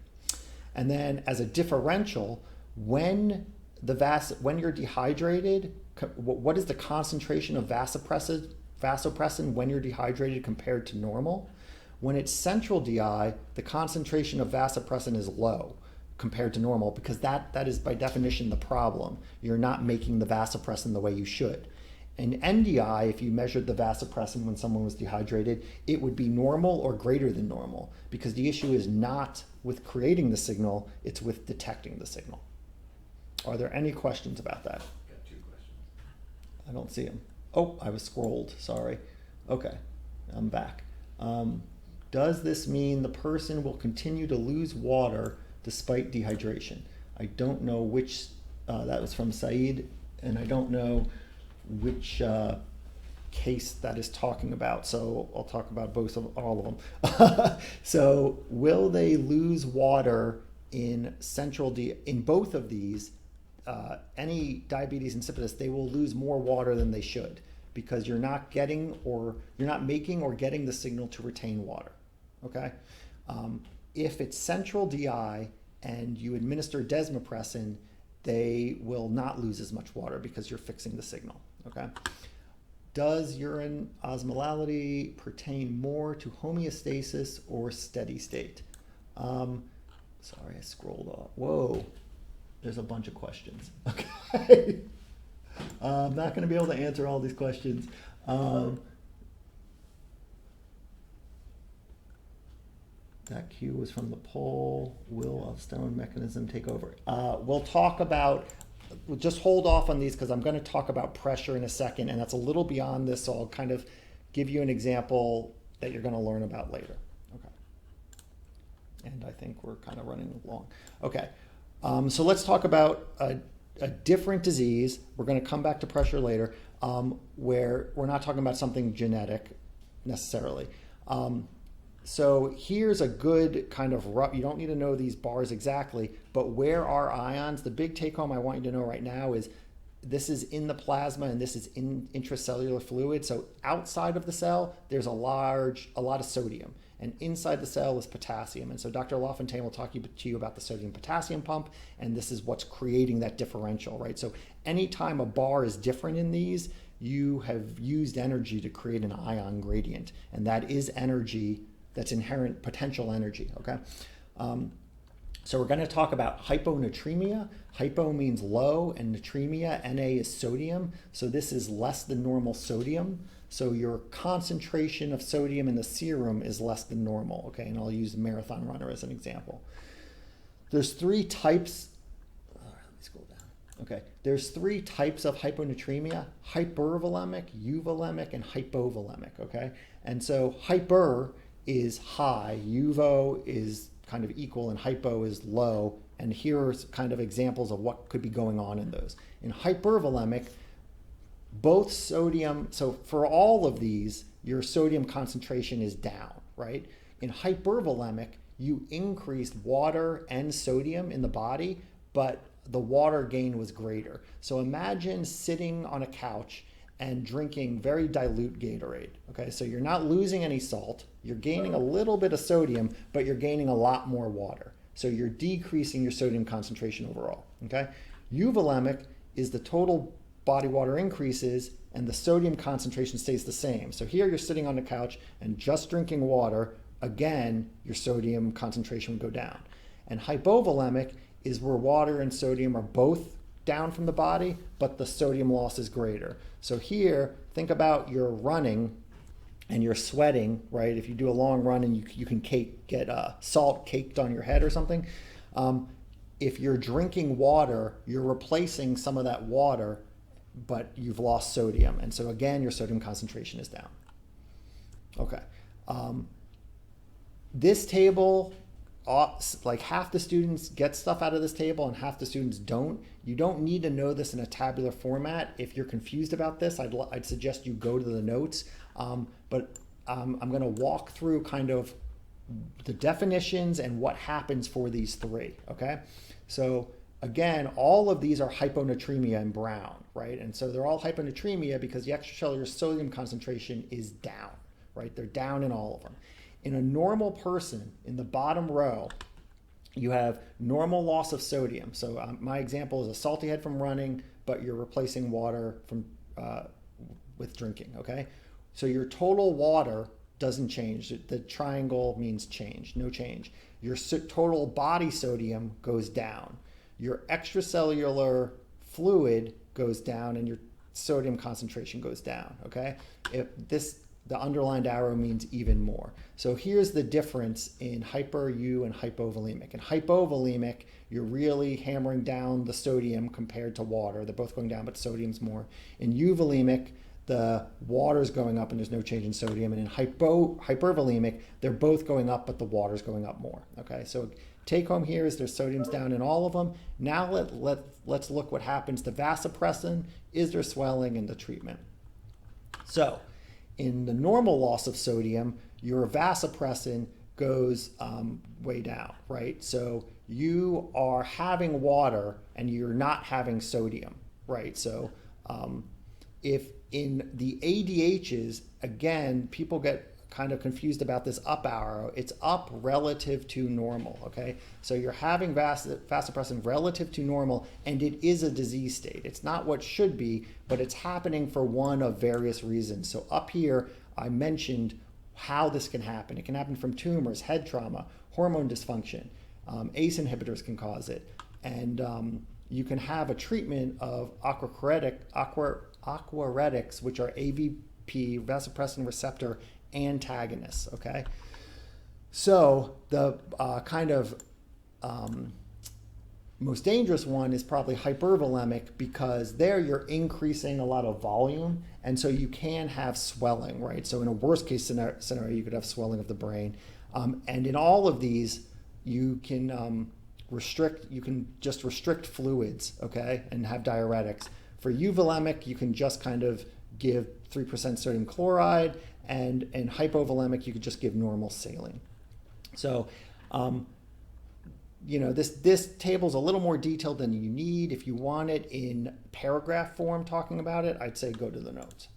And then as a differential, when you're dehydrated, what is the concentration of vasopressin when you're dehydrated compared to normal? When it's central DI, the concentration of vasopressin is low compared to normal, because that is by definition the problem. You're not making the vasopressin the way you should. In NDI, if you measured the vasopressin when someone was dehydrated, it would be normal or greater than normal, because the issue is not with creating the signal, it's with detecting the signal. Are there any questions about that? Got 2 questions. I don't see them. Oh, I was scrolled, sorry. Okay, I'm back. Does this mean the person will continue to lose water despite dehydration? I don't know which, that was from Saeed, and I don't know which case that is talking about, so I'll talk about all of them. So will they lose water in in both of these, any diabetes insipidus, they will lose more water than they should, because you're not making or getting the signal to retain water, okay? If it's central DI and you administer desmopressin, they will not lose as much water because you're fixing the signal, okay? Does urine osmolality pertain more to homeostasis or steady state? Sorry, I scrolled off. Whoa, there's a bunch of questions. Okay. I'm not going to be able to answer all these questions. That cue was from the poll. Will a stone mechanism take over? We'll talk about, we'll just hold off on these because I'm going to talk about pressure in a second, and that's a little beyond this, so I'll kind of give you an example that you're going to learn about later. Okay. And I think we're kind of running long. Okay. So let's talk about a different disease. We're going to come back to pressure later, where we're not talking about something genetic necessarily. So here's a good kind of rough, you don't need to know these bars exactly, but where are ions? The big take home I want you to know right now is this is in the plasma and this is in intracellular fluid. So outside of the cell, there's a lot of sodium, and inside the cell is potassium. And so Dr. LaFontaine will talk to you about the sodium potassium pump, and this is what's creating that differential, right? So anytime a bar is different in these, you have used energy to create an ion gradient, and that is energy. That's inherent potential energy, okay? So we're gonna talk about hyponatremia. Hypo means low, and natremia, Na is sodium. So this is less than normal sodium. So your concentration of sodium in the serum is less than normal, okay? And I'll use a marathon runner as an example. There's 3 types, let me scroll down. Okay, there's 3 types of hyponatremia: hypervolemic, euvolemic, and hypovolemic, okay? And so hyper is high, euvo is kind of equal, and hypo is low. And here's kind of examples of what could be going on in those. In hypervolemic, both sodium, so for all of these, your sodium concentration is down, right? In hypervolemic, you increased water and sodium in the body, but the water gain was greater. So imagine sitting on a couch and drinking very dilute Gatorade, okay? So you're not losing any salt, you're gaining a little bit of sodium, but you're gaining a lot more water. So you're decreasing your sodium concentration overall, okay? Euvolemic is the total body water increases and the sodium concentration stays the same. So here you're sitting on the couch and just drinking water, again, your sodium concentration would go down. And hypovolemic is where water and sodium are both down from the body, but the sodium loss is greater. So here, think about you're running and you're sweating, right? If you do a long run and you can get salt caked on your head or something. If you're drinking water, you're replacing some of that water, but you've lost sodium. And so again, your sodium concentration is down. Okay. This table, like half the students get stuff out of this table and half the students don't. You don't need to know this in a tabular format. If you're confused about this, I'd suggest you go to the notes. But I'm going to walk through kind of the definitions and what happens for these 3, okay? So again, all of these are hyponatremia in brown, right? And so they're all hyponatremia because the extracellular sodium concentration is down, right? They're down in all of them. In a normal person, in the bottom row, you have normal loss of sodium. So my example is a salty head from running, but you're replacing water from with drinking, okay? So your total water doesn't change. The triangle means change, no change. Your total body sodium goes down. Your extracellular fluid goes down, and your sodium concentration goes down, okay? The underlined arrow means even more. So here's the difference in hyper-U and hypovolemic. In hypovolemic, you're really hammering down the sodium compared to water. They're both going down, but sodium's more. In euvolemic, the water's going up and there's no change in sodium. And in hypervolemic, they're both going up, but the water's going up more, okay? So take home here is there's sodium's down in all of them. Now let's look what happens to vasopressin. Is there swelling in the treatment? So in the normal loss of sodium, your vasopressin goes way down, right? So you are having water and you're not having sodium, right? So if in the ADHs, again, people get kind of confused about this up arrow. It's up relative to normal, okay? So you're having vasopressin relative to normal, and it is a disease state. It's not what should be, but it's happening for one of various reasons. So up here, I mentioned how this can happen. It can happen from tumors, head trauma, hormone dysfunction. ACE inhibitors can cause it. And you can have a treatment of aquaretics, which are AVP, vasopressin receptor antagonists, okay? So the most dangerous one is probably hypervolemic, because there you're increasing a lot of volume, and so you can have swelling, right? So in a worst case scenario, you could have swelling of the brain. And in all of these, you can just restrict fluids, okay, and have diuretics. For euvolemic, you can just kind of give 3% sodium chloride, and in hypovolemic, you could just give normal saline. So, this table's a little more detailed than you need. If you want it in paragraph form talking about it, I'd say go to the notes.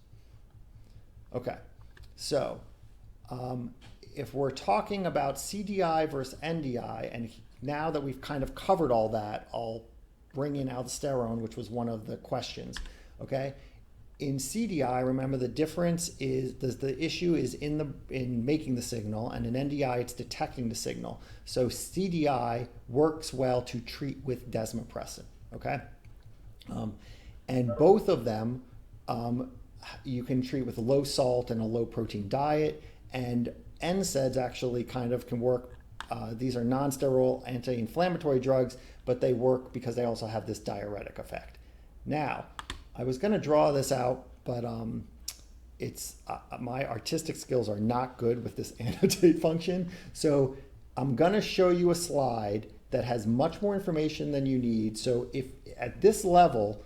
Okay, so if we're talking about CDI versus NDI, and now that we've kind of covered all that, I'll bring in aldosterone, which was one of the questions, okay? In CDI, remember the difference is the issue is in making the signal, and in NDI it's detecting the signal. So CDI works well to treat with desmopressin, okay? And both of them you can treat with a low salt and a low protein diet, and NSAIDs actually kind of can work. These are non-steroidal anti-inflammatory drugs, but they work because they also have this diuretic effect. Now, I was going to draw this out, but my artistic skills are not good with this annotate function. So I'm going to show you a slide that has much more information than you need. So if at this level,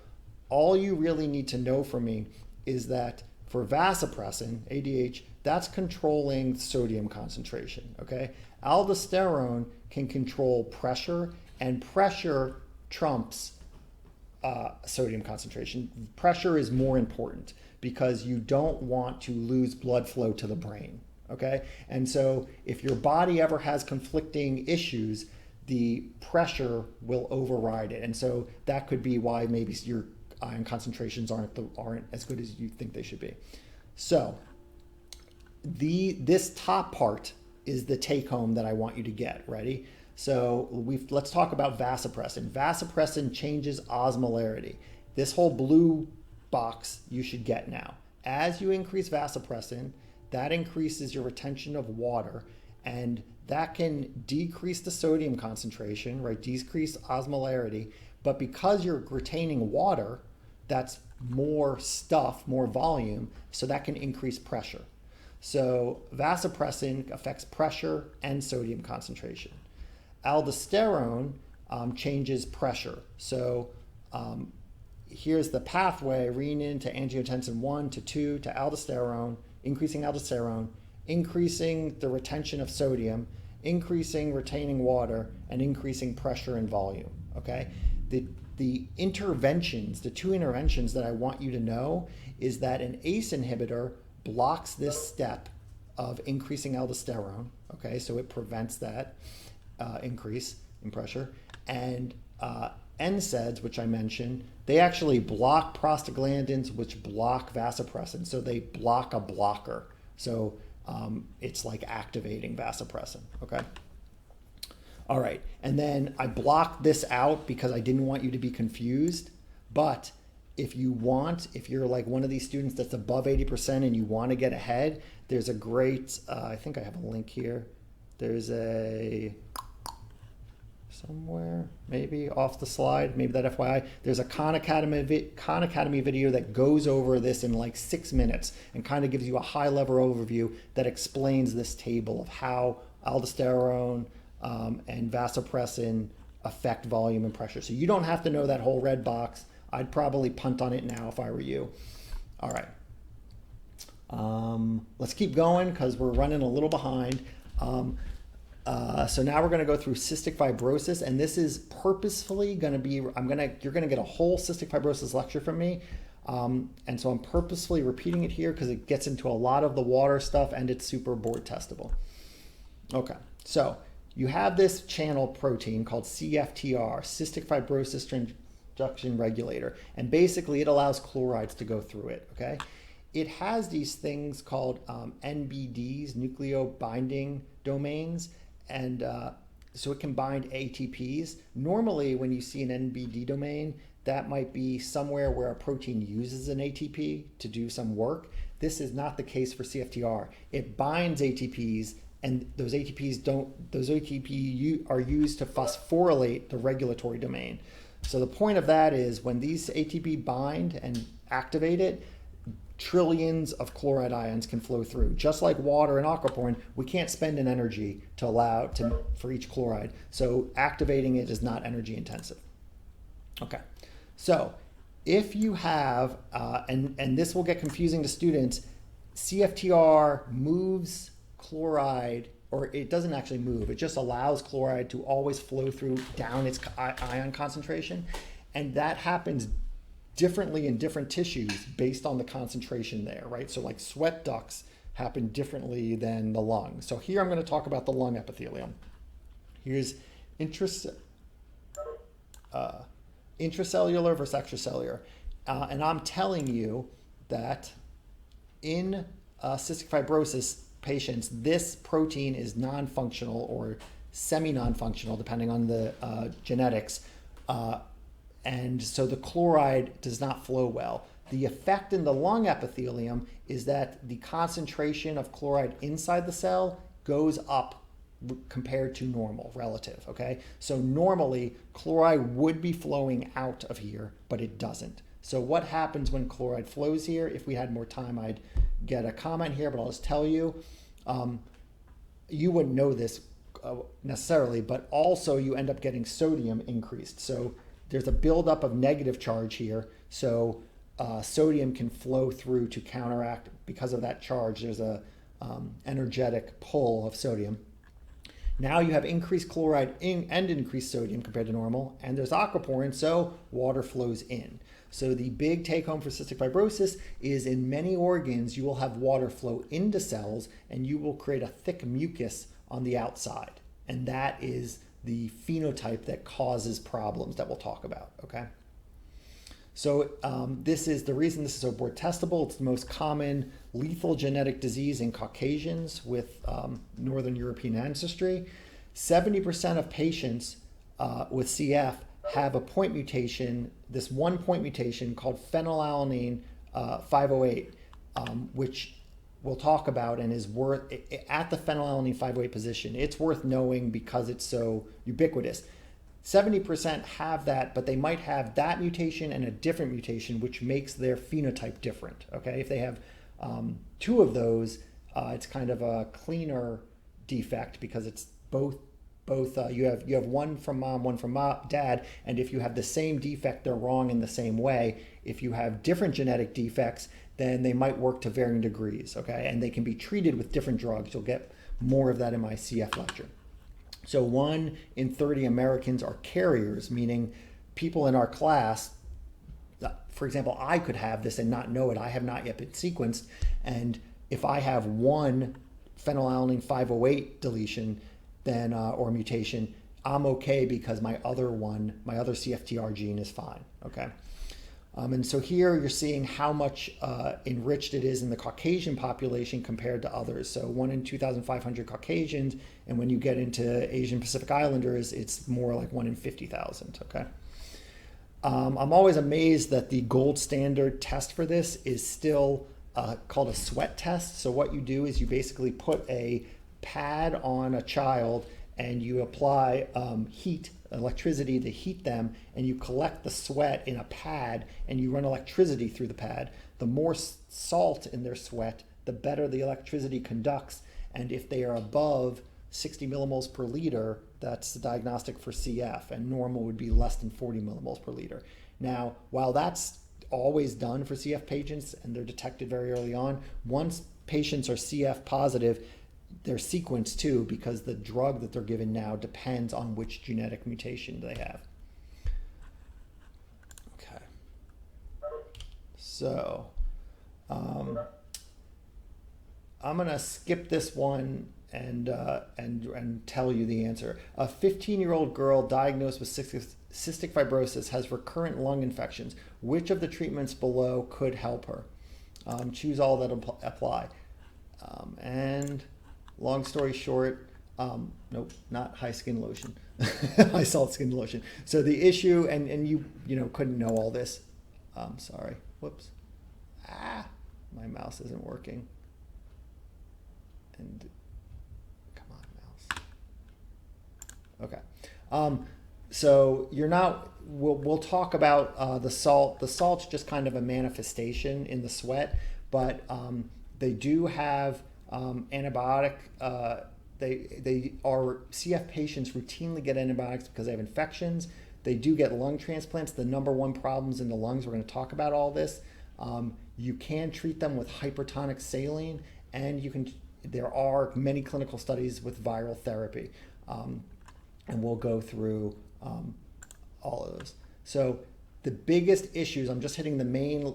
all you really need to know from me is that for vasopressin, ADH, that's controlling sodium concentration, okay? Aldosterone can control pressure, and pressure trumps sodium concentration. Pressure is more important because you don't want to lose blood flow to the brain, okay? And so if your body ever has conflicting issues, the pressure will override it. And so that could be why maybe your ion concentrations aren't as good as you think they should be. So this top part is the take home that I want you to get. Ready? So let's talk about vasopressin. Vasopressin changes osmolarity. This whole blue box you should get now. As you increase vasopressin, that increases your retention of water, and that can decrease the sodium concentration, right? Decrease osmolarity. But because you're retaining water, that's more stuff, more volume, so that can increase pressure. So vasopressin affects pressure and sodium concentration. Aldosterone changes pressure. So here's the pathway: renin to angiotensin 1 to 2 to aldosterone, increasing the retention of sodium, increasing retaining water, and increasing pressure and volume, okay? The interventions, the two interventions that I want you to know is that an ACE inhibitor blocks this step of increasing aldosterone, okay? So it prevents that increase in pressure. And NSAIDs, which I mentioned, they actually block prostaglandins, which block vasopressin. So they block a blocker. So it's like activating vasopressin, okay? All right, and then I blocked this out because I didn't want you to be confused, but if you're like one of these students that's above 80% and you want to get ahead, there's a great, I think I have a link here. There's somewhere, maybe off the slide, maybe that FYI, there's a Khan Academy video that goes over this in like 6 minutes and kind of gives you a high level overview that explains this table of how aldosterone and vasopressin affect volume and pressure. So you don't have to know that whole red box. I'd probably punt on it now if I were you. All right. Let's keep going because we're running a little behind. So now we're going to go through cystic fibrosis, and this is purposefully going to be, you're going to get a whole cystic fibrosis lecture from me. And so I'm purposefully repeating it here because it gets into a lot of the water stuff and it's super board testable. Okay, so you have this channel protein called CFTR, cystic fibrosis transduction regulator, and basically it allows chlorides to go through it, okay? It has these things called NBDs, nucleobinding domains, and so it can bind ATPs. Normally, when you see an NBD domain, that might be somewhere where a protein uses an ATP to do some work. This is not the case for CFTR. It binds ATPs, and those ATP are used to phosphorylate the regulatory domain. So the point of that is when these ATP bind and activate it, trillions of chloride ions can flow through. Just like water and aquaporin, we can't spend an energy for each chloride. So activating it is not energy intensive. Okay, so if you have, and this will get confusing to students, CFTR moves chloride, or it doesn't actually move, it just allows chloride to always flow through down its ion concentration, and that happens differently in different tissues based on the concentration there, right? So like sweat ducts happen differently than the lung. So here I'm going to talk about the lung epithelium. Here's intracellular versus extracellular. And I'm telling you that in cystic fibrosis patients, this protein is non-functional or semi-non-functional, depending on the genetics. And so the chloride does not flow well. The effect in the lung epithelium is that the concentration of chloride inside the cell goes up compared to normal, relative, okay? So normally chloride would be flowing out of here, but it doesn't. So what happens when chloride flows here? If we had more time, I'd get a comment here, but I'll just tell you, you wouldn't know this necessarily, but also you end up getting sodium increased. So there's a buildup of negative charge here, so sodium can flow through to counteract. Because of that charge, there's a energetic pull of sodium. Now you have increased chloride and increased sodium compared to normal, and there's aquaporin, so water flows in. So the big take home for cystic fibrosis is in many organs, you will have water flow into cells, and you will create a thick mucus on the outside. And that is the phenotype that causes problems that we'll talk about, okay? So this is the reason this is so board testable. It's the most common lethal genetic disease in Caucasians with Northern European ancestry. 70% of patients with CF have a point mutation, this one point mutation called phenylalanine 508, which we'll talk about and is worth, at the phenylalanine 508 position, it's worth knowing because it's so ubiquitous. 70% have that, but they might have that mutation and a different mutation, which makes their phenotype different, okay? If they have two of those, it's kind of a cleaner defect because it's both you have one from mom, one from dad, and if you have the same defect, they're wrong in the same way. If you have different genetic defects, then they might work to varying degrees, okay? And they can be treated with different drugs. You'll get more of that in my CF lecture. So 1 in 30 Americans are carriers, meaning people in our class, for example, I could have this and not know it. I have not yet been sequenced. And if I have one phenylalanine 508 deletion, then or mutation, I'm okay because my other CFTR gene is fine, okay? And so here you're seeing how much enriched it is in the Caucasian population compared to others. So 1 in 2,500 Caucasians, and when you get into Asian Pacific Islanders, it's more like 1 in 50,000, okay? I'm always amazed that the gold standard test for this is still called a sweat test. So what you do is you basically put a pad on a child and you apply electricity to heat them, and you collect the sweat in a pad and you run electricity through the pad. The more salt in their sweat, the better the electricity conducts. And if they are above 60 millimoles per liter, that's the diagnostic for CF, and normal would be less than 40 millimoles per liter. Now, while that's always done for CF patients and they're detected very early on, once patients are CF positive, they're sequenced too, because the drug that they're given now depends on which genetic mutation they have. Okay. So, I'm gonna skip this one and tell you the answer. A 15-year-old girl diagnosed with cystic fibrosis has recurrent lung infections. Which of the treatments below could help her? Choose all that apply. And long story short, nope, not high skin lotion, high salt skin lotion. So the issue, and you couldn't know all this. Sorry, whoops. My mouse isn't working. And come on, mouse. Okay. So you're not. We'll talk about the salt. The salt's just kind of a manifestation in the sweat, but they do have antibiotic. They are CF patients routinely get antibiotics because they have infections. They do get lung transplants. The number one problems in the lungs. We're going to talk about all this. You can treat them with hypertonic saline, and you can. There are many clinical studies with viral therapy, and we'll go through all of those. So the biggest issues, I'm just hitting the main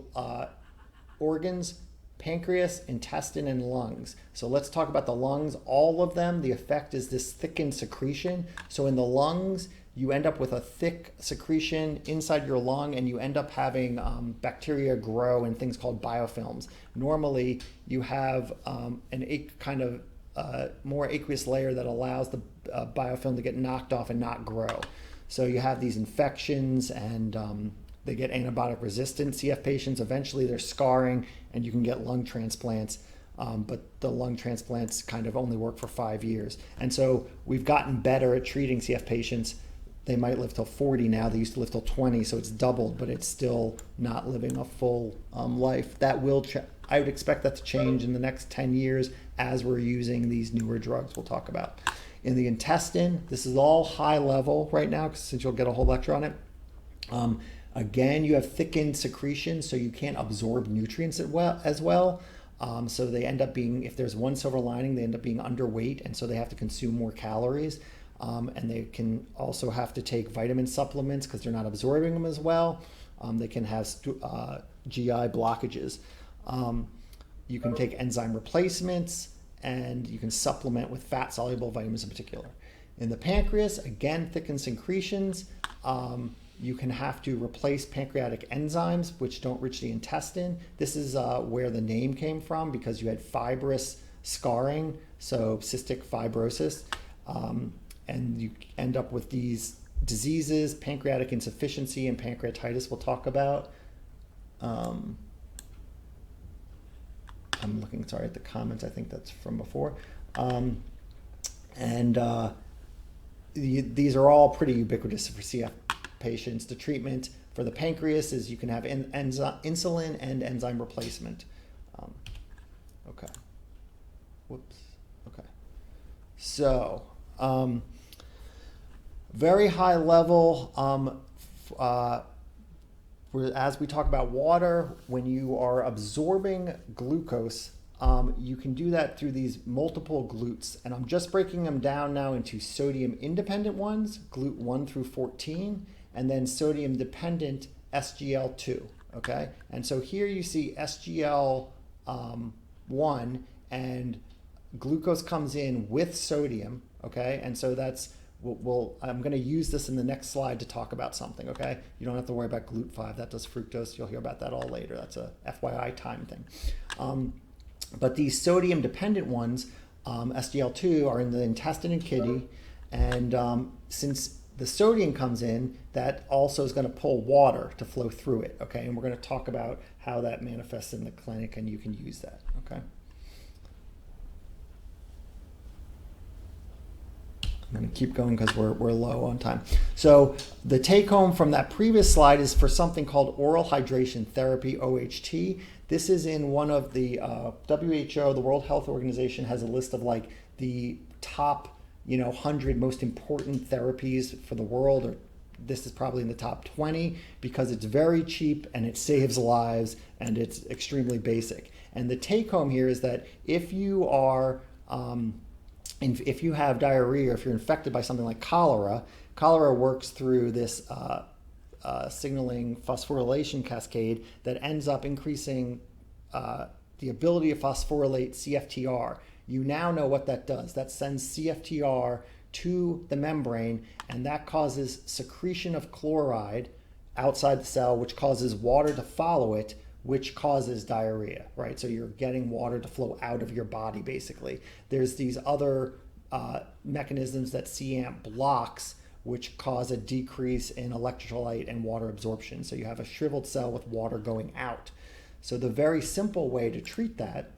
organs: pancreas, intestine, and lungs. So let's talk about the lungs. All of them, the effect is this thickened secretion. So in the lungs, you end up with a thick secretion inside your lung, and you end up having bacteria grow in things called biofilms. Normally, you have more aqueous layer that allows the biofilm to get knocked off and not grow. So you have these infections, and they get antibiotic resistant CF patients. Eventually, they're scarring, and you can get lung transplants. But the lung transplants kind of only work for 5 years. And so we've gotten better at treating CF patients. They might live till 40 now. They used to live till 20, so it's doubled, but it's still not living a full life. That will I would expect that to change in the next 10 years as we're using these newer drugs we'll talk about. In the intestine, this is all high level right now, since you'll get a whole lecture on it. Again, you have thickened secretion, so you can't absorb nutrients as well. So they end up being, if there's one silver lining, they end up being underweight, and so they have to consume more calories. And they can also have to take vitamin supplements because they're not absorbing them as well. They can have GI blockages. You can take enzyme replacements, and you can supplement with fat-soluble vitamins in particular. In the pancreas, again, thickened secretions. You can have to replace pancreatic enzymes, which don't reach the intestine. This is where the name came from, because you had fibrous scarring, so cystic fibrosis. And you end up with these diseases, pancreatic insufficiency and pancreatitis we'll talk about. I'm looking, at the comments. I think that's from before. These are all pretty ubiquitous for CF patients. The treatment for the pancreas is you can have insulin and enzyme replacement. Okay. Whoops. Okay. So, very high level, as we talk about water, when you are absorbing glucose, you can do that through these multiple glutes. And I'm just breaking them down now into sodium independent ones, GLUT 1 through 14, and then sodium dependent SGL2, okay? And so here you see SGL1, and glucose comes in with sodium, okay? And so that's I'm going to use this in the next slide to talk about something, okay? You don't have to worry about GLUT5. That does fructose. You'll hear about that all later. That's a FYI time thing. But these sodium-dependent ones, SGL2, are in the intestine and kidney. And since the sodium comes in, that also is going to pull water to flow through it, okay? And we're going to talk about how that manifests in the clinic, and you can use that, okay? I'm going to keep going because we're low on time. So the take home from that previous slide is for something called oral hydration therapy, OHT. This is in one of the WHO, the World Health Organization, has a list of like the top 100 most important therapies for the world, or this is probably in the top 20 because it's very cheap and it saves lives and it's extremely basic. And the take home here is that if you are if you have diarrhea, or if you're infected by something like cholera, cholera works through this signaling phosphorylation cascade that ends up increasing the ability to phosphorylate CFTR. You now know what that does. That sends CFTR to the membrane, and that causes secretion of chloride outside the cell, which causes water to follow it, which causes diarrhea, right? So you're getting water to flow out of your body, basically. There's these other mechanisms that CAMP blocks, which cause a decrease in electrolyte and water absorption. So you have a shriveled cell with water going out. So the very simple way to treat that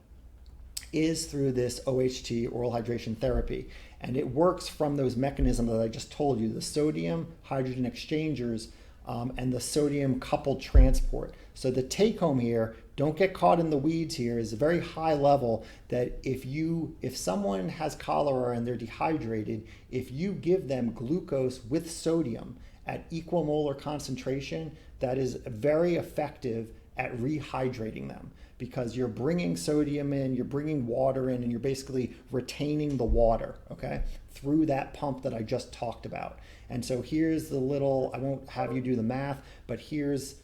is through this OHT, oral hydration therapy. And it works from those mechanisms that I just told you, the sodium hydrogen exchangers and the sodium coupled transport. So the take home here, don't get caught in the weeds here, is a very high level that if someone has cholera and they're dehydrated, if you give them glucose with sodium at equal molar concentration, that is very effective at rehydrating them, because you're bringing sodium in, you're bringing water in, and you're basically retaining the water, okay, through that pump that I just talked about. And so here's the little, I won't have you do the math, but here's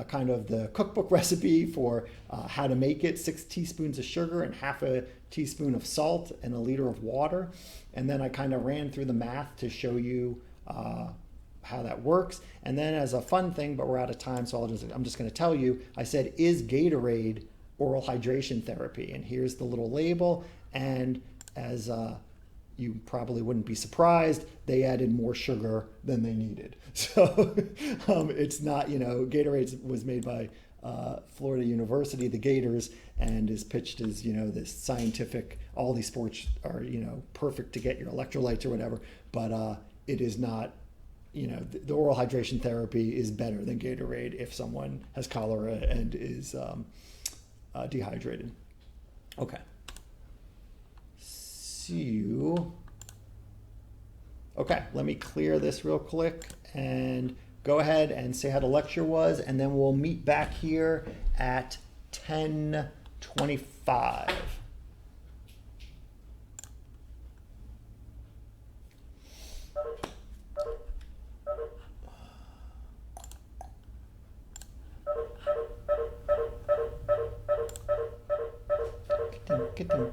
kind of the cookbook recipe for how to make it: 6 teaspoons of sugar and half a teaspoon of salt and a liter of water. And then I kind of ran through the math to show you how that works. And then as a fun thing, but we're out of time, so I'm just going to tell you, I said, is Gatorade oral hydration therapy? And here's the little label. And as you probably wouldn't be surprised, they added more sugar than they needed. So it's not, Gatorade was made by Florida University, the Gators, and is pitched as, this scientific, all these sports are, perfect to get your electrolytes or whatever, but it is not, the oral hydration therapy is better than Gatorade if someone has cholera and is dehydrated. Okay. Okay, let me clear this real quick and go ahead and say how the lecture was, and then we'll meet back here at 10:25. Get them.